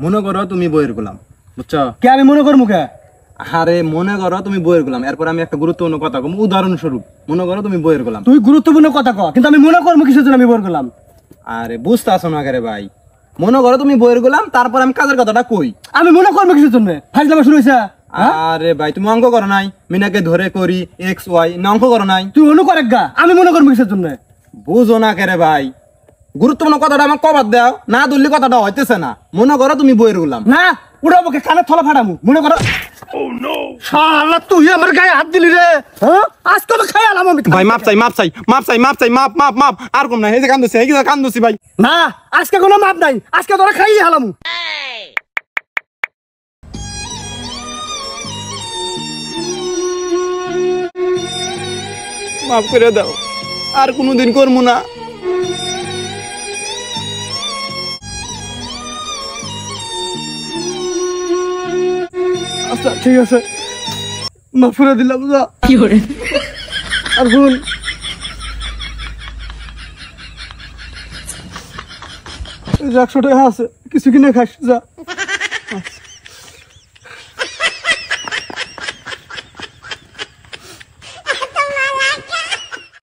মনে করো তুমি বইয়ের গোলাম, বুঝছো? কে আমি মনে করবো কে? আরে মনে করো তুমি বইয়ের গোলাম, এরপর আমি একটা গুরুত্বপূর্ণ কথা কম, উদাহরণস্বরূপ মনে করো তুমি বইয়ের গোলাম। তুই গুরুত্বপূর্ণ কথা কও, কিন্তু আমি মনে করবো কিসের জন্য আমি বই করলাম? আরে বুঝতে আসো না রে ভাই, মনে করো তুমি বইয়ের গোলাম, তারপর আমি কাজের কথাটা কই। আমি মনে করবো কিসের জন্য? ফাইজলামা শুরু হয়েছে। আরে ভাই তুমি অঙ্ক করো নাই? মিনাকে ধরে করি এক্স ওয়াই, না অঙ্ক করো নাই? তুই অনু করে গা, আমি মনে করবো কিসের জন্য? বুঝো না রে ভাই, গুরুত্বপূর্ণ কথাটা আমার কবার দাও না, ধরলে কথাটা হইতেছে না। মনে করো তুমি বইয়ের গোলাম। না উড়াবো কে, কানে থলা ফাটামু। মনে করো শালা তুই আমার গায়ে হাত দিলি রে। হ্যাঁ আজকে তো খাই আলাম আমি। ভাই মাপ চাই, মাপ চাই, মাপ চাই, মাপ চাই, মাপ মাপ মাপ। আর কম না, এই যে কান্দছি, এই যে কান্দছি ভাই। না আজকে কোনো মাপ নাই, আজকে তোরা খাই হালামু। মাফ করে দাও, আর কোনোদিন করবো না। আচ্ছা ঠিক আছে, মাফ করে দিলাম। যা কি করে আর ভুল। এই 100 টাকা আছে, কিছু কিনে খাস যা।